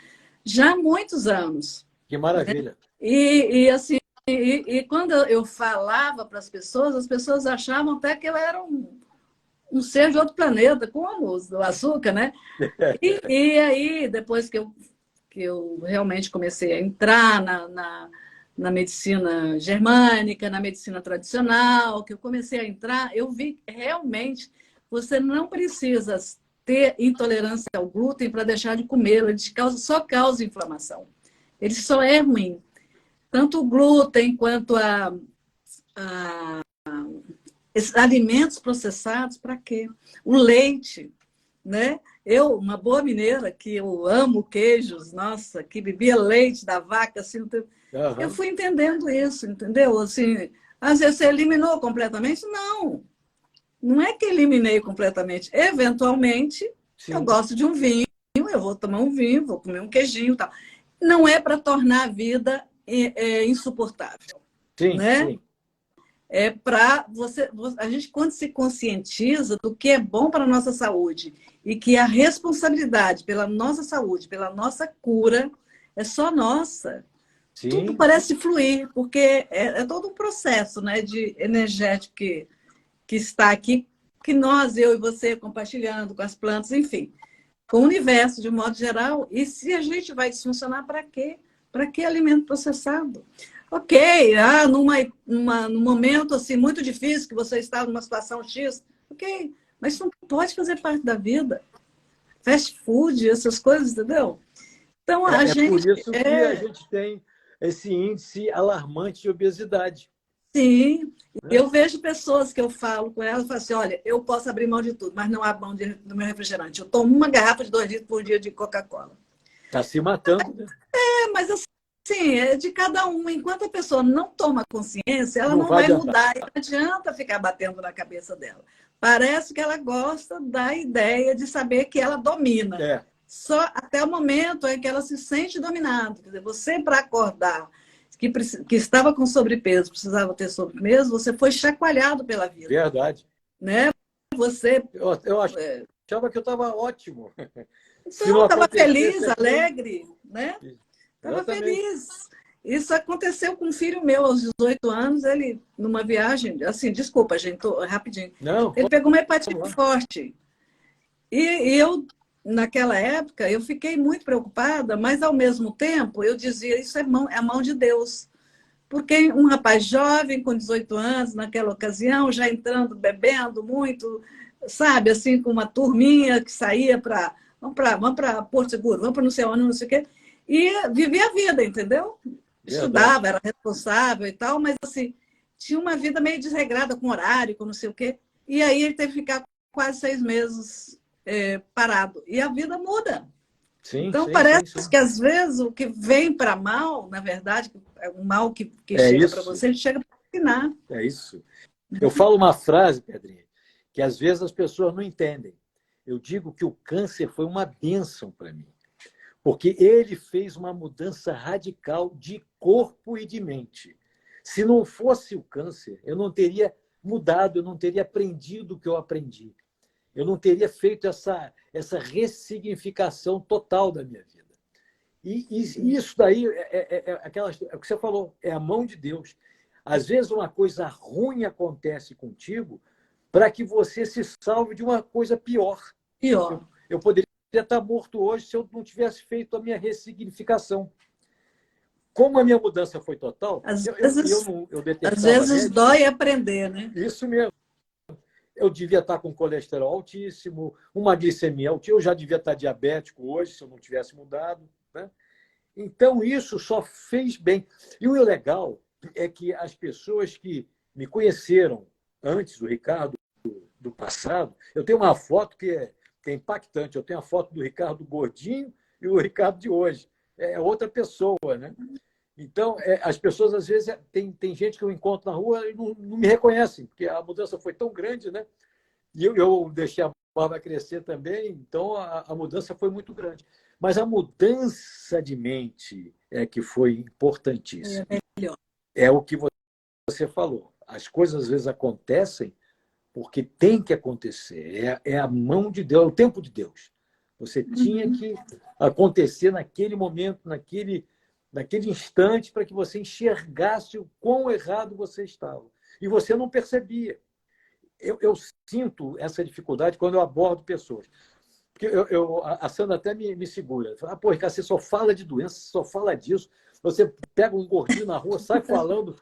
já há muitos anos. Que maravilha. Assim, quando eu falava para as pessoas achavam até que eu era um ser de outro planeta, como o açúcar, né? E aí, depois que eu realmente comecei a entrar na medicina germânica, na medicina tradicional, que eu comecei a entrar, eu vi que realmente você não precisa ter intolerância ao glúten para deixar de comê-lo, ele só causa inflamação. Ele só é ruim. Tanto o glúten quanto esses alimentos processados, para quê? O leite, né? Eu, uma boa mineira, que eu amo queijos, nossa, que bebia leite da vaca, assim, eu fui entendendo isso, entendeu? Assim, às vezes você eliminou completamente? Não, não é que eliminei completamente. Eventualmente, Sim. eu gosto de um vinho, eu vou tomar um vinho, vou comer um queijinho e tal. Não é para tornar a vida insuportável, Sim, né? sim. É para a gente, quando se conscientiza do que é bom para a nossa saúde e que a responsabilidade pela nossa saúde, pela nossa cura, é só nossa. Sim. Tudo parece fluir, porque é todo um processo, né, de energético que está aqui, que nós, eu e você, compartilhando com as plantas, enfim, com o universo de um modo geral. E se a gente vai desfuncionar, para quê? Para que alimento processado? Ok, num momento assim, muito difícil, que você está numa situação X, ok, mas isso não pode fazer parte da vida. Fast food, essas coisas, entendeu? Então, a gente... por isso que a gente tem esse índice alarmante de obesidade. Sim, eu vejo pessoas que eu falo com elas e falo assim, olha, eu posso abrir mão de tudo, mas não abro mão do meu refrigerante. Eu tomo uma garrafa de 2 litros por dia de Coca-Cola. Está se matando, né? Mas assim, é de cada um. Enquanto a pessoa não toma consciência, ela Não não vai vai adiantar. mudar. E não adianta ficar batendo na cabeça dela. Parece que ela gosta da ideia de saber que ela domina. Só até o momento em que ela se sente dominada. Quer dizer, você, para acordar que estava com sobrepeso, precisava ter sobrepeso, você foi chacoalhado pela vida. Verdade. Né? você... Eu achava que eu estava ótimo. Se Então, não estava feliz, acontecesse aquilo... alegre, né? Estava Exatamente. feliz. Isso aconteceu com um filho meu aos 18 anos, ele, numa viagem, assim, desculpa, gente, rapidinho. Não, Ele pegou uma hepatite vamos lá. forte. E eu, naquela época, eu fiquei muito preocupada, mas, ao mesmo tempo, eu dizia, isso é a mão de Deus. Porque um rapaz jovem, com 18 anos, naquela ocasião, já entrando, bebendo muito, sabe, assim, com uma turminha que saía para... Vamos para Porto Seguro, vamos para não sei onde, não sei o quê. E vivia a vida, entendeu? Verdade. Estudava, era responsável e tal, mas, assim, tinha uma vida meio desregrada, com horário, com não sei o quê. E aí ele teve que ficar quase 6 meses parado. E a vida muda. Sim, Então, sim, sim, parece sim. que, às vezes, o que vem para mal, na verdade, é um mal que É chega para isso, você, ele chega para ensinar. é isso. Eu falo uma frase, Pedrinha, que às vezes as pessoas não entendem. Eu digo que o câncer foi uma bênção para mim, porque ele fez uma mudança radical de corpo e de mente. Se não fosse o câncer, eu não teria mudado, eu não teria aprendido o que eu aprendi. Eu não teria feito essa ressignificação total da minha vida. E isso daí é o que você falou, é a mão de Deus. Às vezes uma coisa ruim acontece contigo para que você se salve de uma coisa pior. Pior. Eu poderia estar morto hoje se eu não tivesse feito a minha ressignificação. Como a minha mudança foi total, Às eu, vezes, não, eu às detectava vezes médico, dói aprender, né? isso mesmo. Eu devia estar com colesterol altíssimo, uma glicemia altíssima, eu já devia estar diabético hoje, se eu não tivesse mudado. Né? Então, isso só fez bem. E o legal é que as pessoas que me conheceram antes do Ricardo, do passado, eu tenho uma foto que é impactante. Eu tenho a foto do Ricardo gordinho e o Ricardo de hoje. É outra pessoa, né? Então, as pessoas, às vezes, tem gente que eu encontro na rua e não me reconhecem, porque a mudança foi tão grande, né? E eu deixei a barba crescer também, então a mudança foi muito grande. Mas a mudança de mente é que foi importantíssima. É melhor. É o que você falou. As coisas, às vezes, acontecem porque tem que acontecer. É a mão de Deus, é o tempo de Deus. Você tinha que acontecer naquele momento, naquele instante, para que você enxergasse o quão errado você estava. E você não percebia. Eu sinto essa dificuldade quando eu abordo pessoas. Porque a Sandra até me segura. Fala, pô, Ricardo, você só fala de doença, você só fala disso. Você pega um gordinho na rua, sai falando.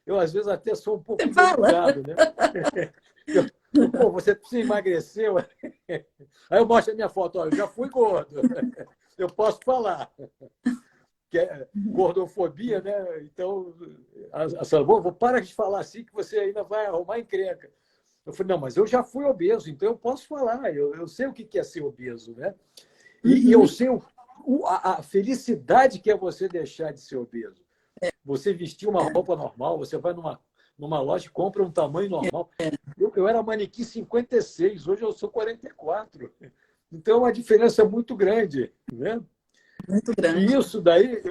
Eu, às vezes, até sou um pouco Você fala. delicado, né? Pô, você precisa emagrecer. Aí eu mostro a minha foto, olha, eu já fui gordo. Eu posso falar. Que é gordofobia, né? Então, a Sandra, para de falar assim que você ainda vai arrumar encrenca. Eu falei, não, mas eu já fui obeso, então eu posso falar, eu sei o que é ser obeso, né? E eu sei a felicidade que é você deixar de ser obeso. Você vestir uma roupa normal, você vai numa loja e compra um tamanho normal. Eu era manequim 56, hoje eu sou 44. Então é uma diferença muito grande, né? Muito E grande. isso daí,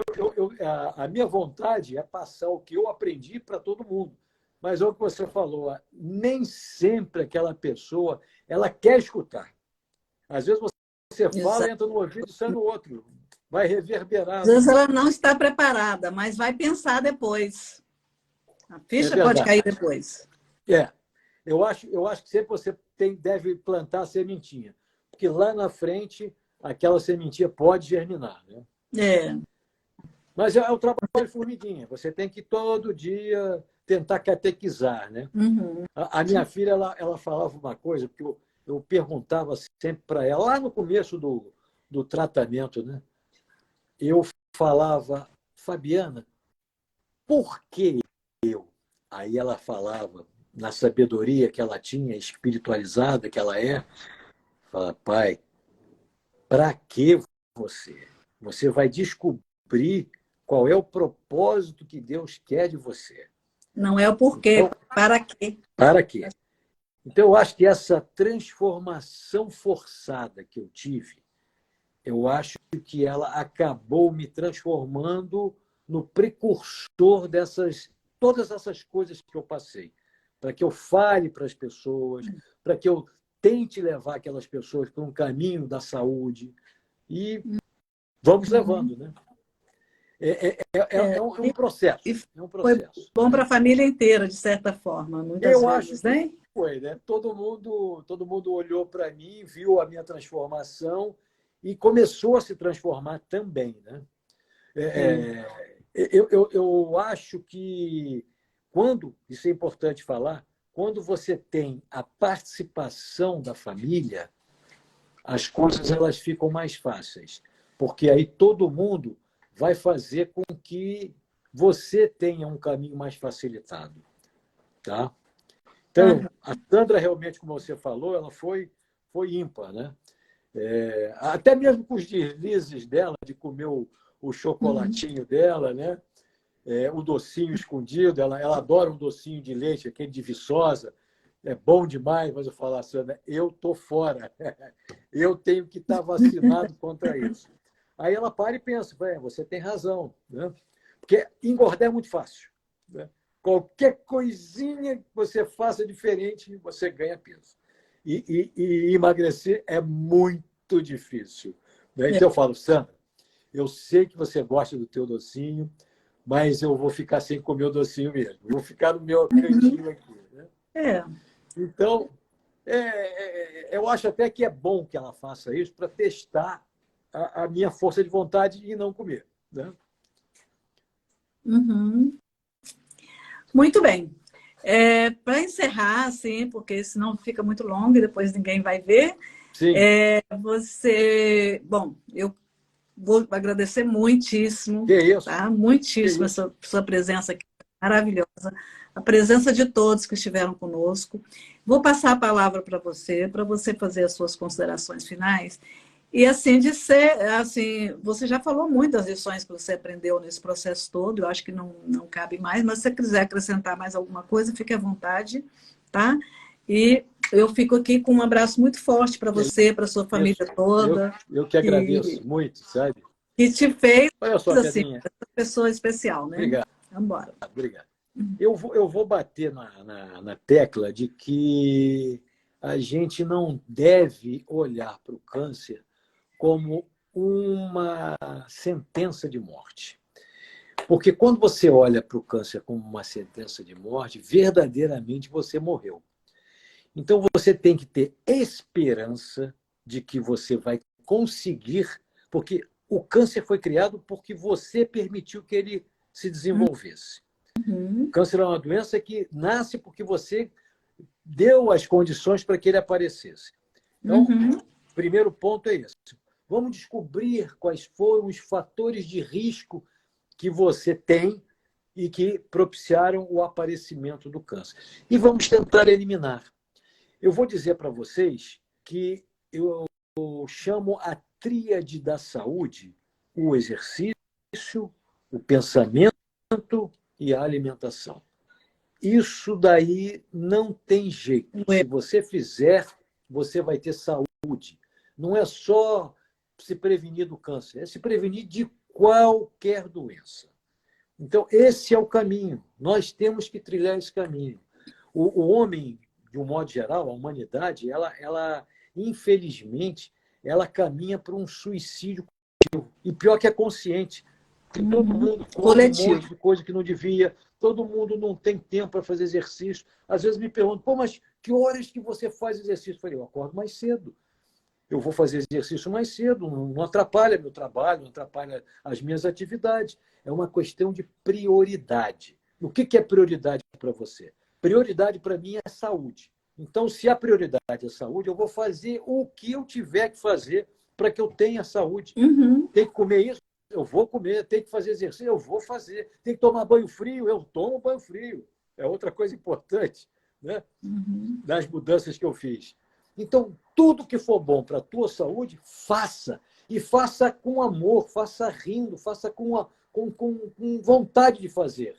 a minha vontade é passar o que eu aprendi para todo mundo. Mas é o que você falou, nem sempre aquela pessoa ela quer escutar. Às vezes você fala, Exato. entra no ouvido e sai no outro. Vai reverberar. Às vezes ela não está preparada, mas vai pensar depois. A É ficha pode verdade. cair depois. É. Eu acho que sempre você deve plantar a sementinha. Porque lá na frente, aquela sementinha pode germinar. Né? É. Mas é o trabalho formiguinha. Você tem que todo dia tentar catequizar. Né? Uhum. A minha filha, ela falava uma coisa, porque eu perguntava sempre para ela, lá no começo do tratamento, né? Eu falava, Fabiana, por que eu? Aí ela falava, na sabedoria que ela tinha, espiritualizada que ela é, fala, pai, para que você? Você vai descobrir qual é o propósito que Deus quer de você. Não é o porquê, Então, para quê? para quê? Então, eu acho que essa transformação forçada que eu tive, eu acho que ela acabou me transformando no precursor todas essas coisas que eu passei. para que eu fale para as pessoas, para que eu tente levar aquelas pessoas para um caminho da saúde. E vamos levando, né? É um processo. E É um foi processo. bom para a família inteira, de certa forma, muitas Eu acho vezes, né? que foi, né? Todo mundo olhou para mim, viu a minha transformação e começou a se transformar também, né? Eu acho que isso é importante falar, quando você tem a participação da família, as coisas elas ficam mais fáceis, porque aí todo mundo vai fazer com que você tenha um caminho mais facilitado, tá? Então, a Sandra realmente, como você falou, ela foi ímpar, né? Até mesmo com os deslizes dela, de comer o chocolatinho dela, né? O docinho escondido, ela adora um docinho de leite, aquele de Viçosa, é bom demais, mas eu falo, Sandra, eu estou fora, eu tenho que estar vacinado contra isso. Aí ela para e pensa, você tem razão, né? Porque engordar é muito fácil, né? Qualquer coisinha que você faça diferente, você ganha peso. E emagrecer é muito difícil, né? Então eu falo, Sandra, eu sei que você gosta do teu docinho, mas eu vou ficar sem comer o docinho mesmo. Eu vou ficar no meu cantinho aqui, né? Então, eu acho até que é bom que ela faça isso para testar a minha força de vontade e não comer, né? Muito bem. Para encerrar, assim, porque senão fica muito longo e depois ninguém vai ver. Sim. Bom, eu vou agradecer muitíssimo, Que isso? tá? Muitíssimo Que isso? sua presença aqui, maravilhosa. A presença de todos que estiveram conosco. Vou passar a palavra para você fazer as suas considerações finais. E assim, você já falou muito das lições que você aprendeu nesse processo todo, eu acho que não cabe mais, mas se você quiser acrescentar mais alguma coisa, fique à vontade, tá? E eu fico aqui com um abraço muito forte para você, para sua família toda. Eu que agradeço muito, sabe? Que te fez, Olha só, assim, Pedrinha. essa pessoa especial, né? Obrigado. Vamos embora. Obrigado. Eu vou bater na tecla de que a gente não deve olhar para o câncer como uma sentença de morte. Porque quando você olha para o câncer como uma sentença de morte, verdadeiramente você morreu. Então você tem que ter esperança de que você vai conseguir, porque o câncer foi criado porque você permitiu que ele se desenvolvesse. O câncer é uma doença que nasce porque você deu as condições para que ele aparecesse. Então, o primeiro ponto é esse. Vamos descobrir quais foram os fatores de risco que você tem e que propiciaram o aparecimento do câncer. E vamos tentar eliminar. Eu vou dizer para vocês que eu chamo a tríade da saúde o exercício, o pensamento e a alimentação. Isso daí não tem jeito. Se você fizer, você vai ter saúde. Não é só se prevenir do câncer, é se prevenir de qualquer doença. Então, esse é o caminho. Nós temos que trilhar esse caminho. O homem, de um modo geral, a humanidade, ela infelizmente, ela caminha para um suicídio coletivo. E pior que é consciente. Todo mundo come um monte de coisa que não devia, todo mundo não tem tempo para fazer exercício. Às vezes me perguntam, mas que horas que você faz exercício? Eu falei, eu acordo mais cedo. Eu vou fazer exercício mais cedo, não atrapalha meu trabalho, não atrapalha as minhas atividades. É uma questão de prioridade. O que é prioridade para você? Prioridade para mim é saúde. Então, se a prioridade é saúde, eu vou fazer o que eu tiver que fazer para que eu tenha saúde. Tem que comer isso? Eu vou comer. Tem que fazer exercício? Eu vou fazer. Tem que tomar banho frio? Eu tomo banho frio. É outra coisa importante, né? Das mudanças que eu fiz. Então, tudo que for bom para a tua saúde, faça. E faça com amor, faça rindo, faça com vontade de fazer.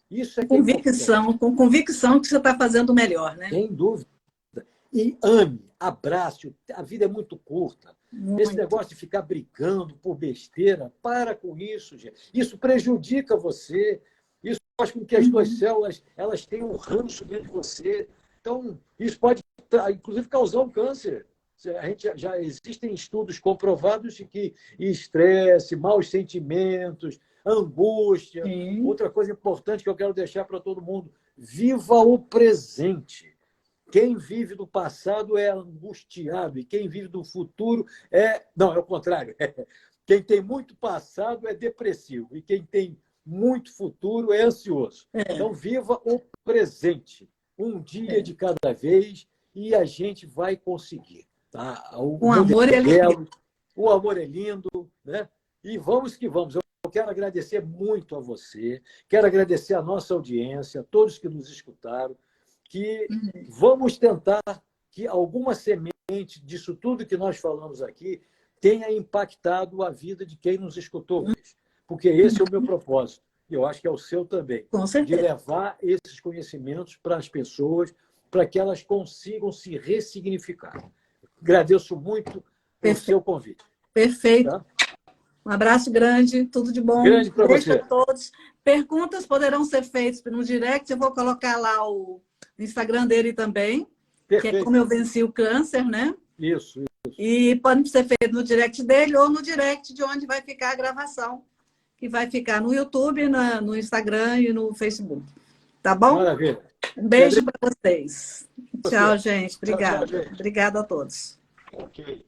Isso é convicção, com convicção que você está fazendo o melhor, né? Sem dúvida. E ame, abrace. A vida é muito curta. Esse negócio de ficar brigando por besteira, para com isso, gente. Isso prejudica você. Isso faz com que as tuas células elas tenham um ranço dentro de você. Então, isso pode, inclusive, causar um câncer. A gente já existem estudos comprovados de que estresse, maus sentimentos, angústia. Sim. Outra coisa importante que eu quero deixar para todo mundo: viva o presente. Quem vive do passado é angustiado e quem vive do futuro é... Não, é o contrário. Quem tem muito passado é depressivo e quem tem muito futuro é ansioso. Então, viva o presente. Um dia de cada vez e a gente vai conseguir. Tá? O amor é lindo. O amor é lindo, né? E vamos que vamos. Eu quero agradecer muito a você, quero agradecer a nossa audiência, a todos que nos escutaram, que vamos tentar que alguma semente disso tudo que nós falamos aqui tenha impactado a vida de quem nos escutou hoje. Porque esse é o meu propósito. E eu acho que é o seu também. Com certeza. De levar esses conhecimentos para as pessoas, para que elas consigam se ressignificar. Agradeço muito o seu convite. Perfeito. Tá? Um abraço grande, tudo de bom. Grande para você. A todos. Perguntas poderão ser feitas no direct. Eu vou colocar lá o Instagram dele também, Perfeito. que é como eu venci o câncer, né? Isso. E pode ser feito no direct dele ou no direct de onde vai ficar a gravação, que vai ficar no YouTube, no Instagram e no Facebook. Tá bom? Maravilha. Um beijo para vocês. Você. Tchau, gente. Obrigada. Tchau, gente. Obrigada a todos. Ok.